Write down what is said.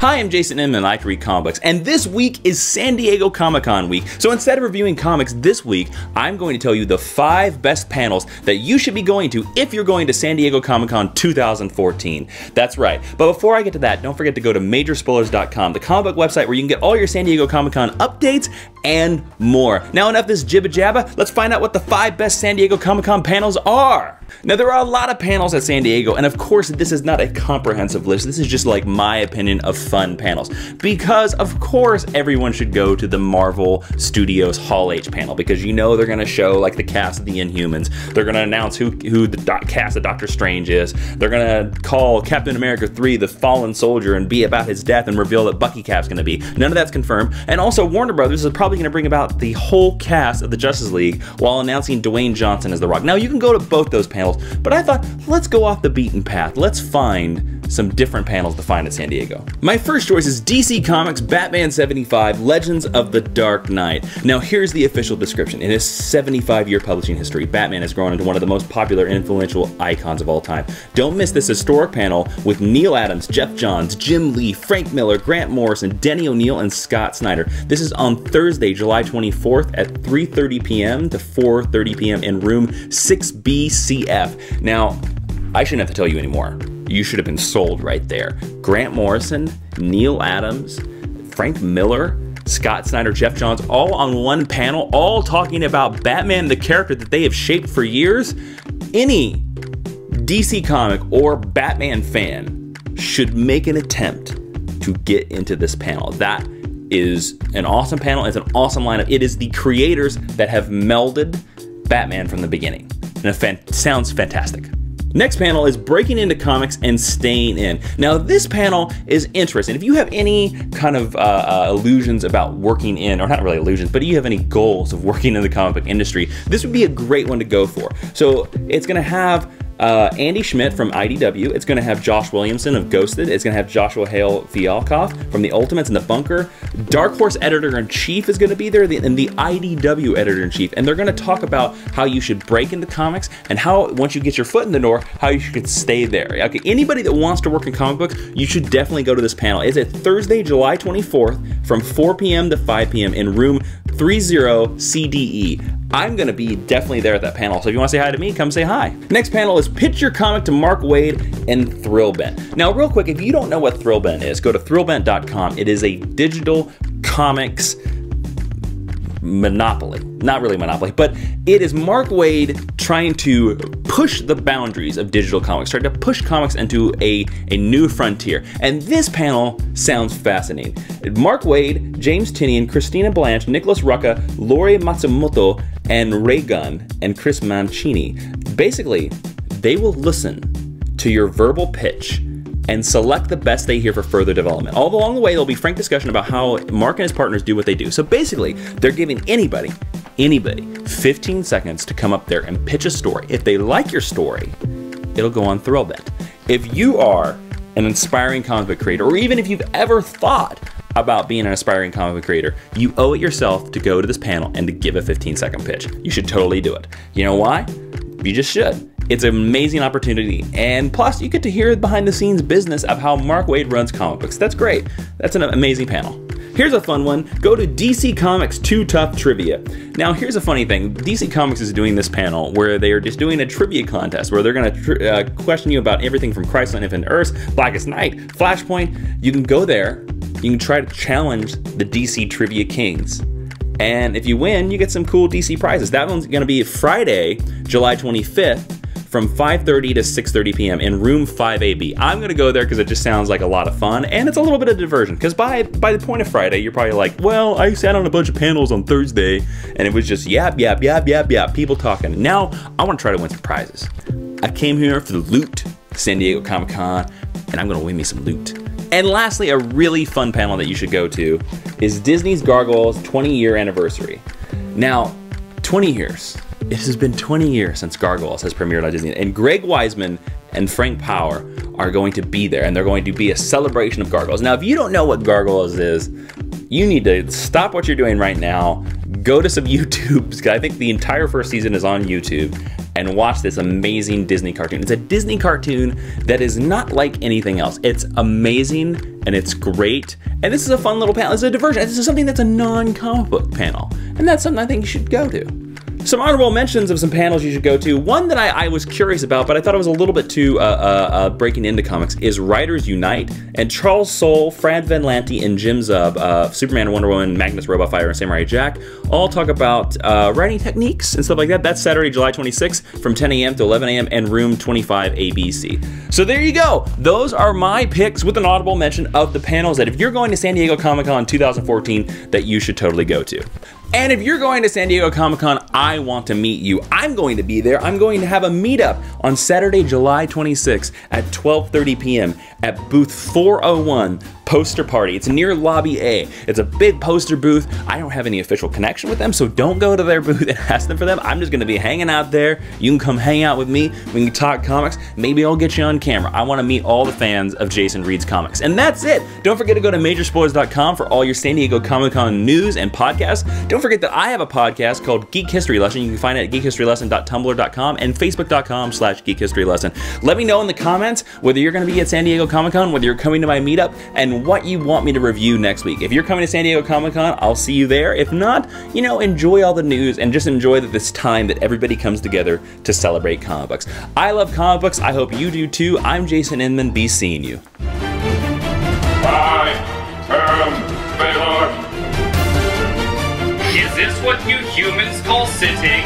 Hi, I'm Jason Inman, and I like to read comic books, and this week is San Diego Comic-Con week. So instead of reviewing comics this week, I'm going to tell you the 5 best panels that you should be going to if you're going to San Diego Comic-Con 2014. That's right. But before I get to that, don't forget to go to majorspoilers.com, the comic book website where you can get all your San Diego Comic-Con updates and more. Now enough this jibba jabba, let's find out what the 5 best San Diego Comic-Con panels are. Now there are a lot of panels at San Diego, and of course this is not a comprehensive list. This is just like my opinion of fun panels, because of course everyone should go to the Marvel Studios Hall H panel, because you know they're gonna show like the cast of the Inhumans. They're gonna announce who the cast of Doctor Strange is. They're gonna call Captain America 3 the Fallen Soldier and be about his death and reveal that Bucky Cap's gonna be. None of that's confirmed. And also Warner Brothers is probably gonna bring about the whole cast of the Justice League while announcing Dwayne Johnson as The Rock. Now you can go to both those panels, but I thought, let's go off the beaten path. Let's find some different panels to find at San Diego. My first choice is DC Comics Batman 75 Legends of the Dark Knight. Now here's the official description. In his 75-year publishing history, Batman has grown into one of the most popular and influential icons of all time. Don't miss this historic panel with Neal Adams, Geoff Johns, Jim Lee, Frank Miller, Grant Morrison, Denny O'Neil, and Scott Snyder. This is on Thursday, July 24th at 3:30 p.m. to 4:30 p.m. in room 6BCF. Now, I shouldn't have to tell you anymore. You should have been sold right there. Grant Morrison, Neal Adams, Frank Miller, Scott Snyder, Geoff Johns, all on one panel, all talking about Batman, the character that they have shaped for years. Any DC comic or Batman fan should make an attempt to get into this panel. That is an awesome panel. It's an awesome lineup. It is the creators that have melded Batman from the beginning. And it sounds fantastic. Next panel is Breaking Into Comics and Staying In. Now this panel is interesting. If you have any kind of illusions about working in, or not really illusions, but you have any goals of working in the comic book industry, this would be a great one to go for. So it's gonna have Andy Schmidt from IDW. It's going to have Josh Williamson of Ghosted. It's going to have Joshua Hale Fialkoff from The Ultimates and The Bunker. Dark Horse Editor-in-Chief is going to be there, and the IDW Editor-in-Chief. And they're going to talk about how you should break into comics and how, once you get your foot in the door, how you should stay there. Okay, anybody that wants to work in comic books, you should definitely go to this panel. It's at Thursday, July 24th from 4 p.m. to 5 p.m. in room 30CDE. I'm going to be definitely there at that panel, so if you want to say hi to me, come say hi. Next panel is Pitch Your Comic to Mark Waid and Thrillbent. Now, real quick, if you don't know what Thrillbent is, go to thrillbent.com. It is a digital comics monopoly. Not really monopoly, but it is Mark Waid trying to push the boundaries of digital comics, trying to push comics into a new frontier. And this panel sounds fascinating. Mark Waid, James Tinian, Christina Blanche, Nicholas Rucka, Lori Matsumoto, and Ray Gunn, and Chris Mancini. Basically, they will listen to your verbal pitch and select the best they hear for further development. All along the way, there'll be frank discussion about how Mark and his partners do what they do. So basically, they're giving anybody 15 seconds to come up there and pitch a story. If they like your story, it'll go on Thrillbent. If you are an inspiring comic book creator, or even if you've ever thought about being an aspiring comic book creator, you owe it yourself to go to this panel and to give a 15-second pitch. You should totally do it. You know why? You just should. It's an amazing opportunity, and plus you get to hear behind the scenes business of how Mark Waid runs comic books. That's great. That's an amazing panel. Here's a fun one. Go to DC Comics Too Tough Trivia. Now here's a funny thing. DC Comics is doing this panel where they are just doing a trivia contest where they're gonna question you about everything from Crisis on Infinite Earths, Blackest Night, Flashpoint. You can go there, you can try to challenge the DC Trivia Kings. And if you win, you get some cool DC prizes. That one's gonna be Friday, July 25th, from 5:30 to 6:30 p.m. in room 5AB. I'm gonna go there because it just sounds like a lot of fun, and it's a little bit of diversion, because by the point of Friday, you're probably like, well, I sat on a bunch of panels on Thursday, and it was just yap, people talking. Now, I wanna try to win some prizes. I came here for the loot, San Diego Comic-Con, and I'm gonna win me some loot. And lastly, a really fun panel that you should go to is Disney's Gargoyles 20-year anniversary. Now, 20 years. It has been 20 years since Gargoyles has premiered on Disney, and Greg Weisman and Frank Power are going to be there, and they're going to be a celebration of Gargoyles. Now, if you don't know what Gargoyles is, you need to stop what you're doing right now, go to some YouTube, because I think the entire first season is on YouTube, and watch this amazing Disney cartoon. It's a Disney cartoon that is not like anything else. It's amazing, and it's great, and this is a fun little panel. It's a diversion. This is something that's a non-comic book panel, and that's something I think you should go to. Some honorable mentions of some panels you should go to. One that I was curious about, but I thought it was a little bit too breaking into comics, is Writers Unite. And Charles Soule, Fred Van Lante, and Jim Zub, Superman, Wonder Woman, Magnus, Robot Fire, and Samurai Jack, all talk about writing techniques and stuff like that. That's Saturday, July 26th from 10 a.m. to 11 a.m. and room 25 ABC. So there you go. Those are my picks with an audible mention of the panels that if you're going to San Diego Comic-Con 2014 that you should totally go to. And if you're going to San Diego Comic-Con, I want to meet you. I'm going to be there. I'm going to have a meetup on Saturday, July 26th at 12:30 p.m. at booth 401, Poster Party. It's near Lobby A. It's a big poster booth. I don't have any official connection with them, so don't go to their booth and ask them for them. I'm just gonna be hanging out there. You can come hang out with me. We can talk comics. Maybe I'll get you on camera. I wanna meet all the fans of Jason Reed's comics. And that's it. Don't forget to go to majorspoilers.com for all your San Diego Comic-Con news and podcasts. Don't forget that I have a podcast called Geek History Lesson. You can find it at geekhistorylesson.tumblr.com and facebook.com/geekhistorylesson. Let me know in the comments whether you're gonna be at San Diego Comic-Con, whether you're coming to my meetup, and what you want me to review next week. If you're coming to San Diego Comic-Con, I'll see you there. If not, you know, enjoy all the news and just enjoy this time that everybody comes together to celebrate comic books. I love comic books. I hope you do too. I'm Jason Inman. Be seeing you. Is this what you humans call sitting?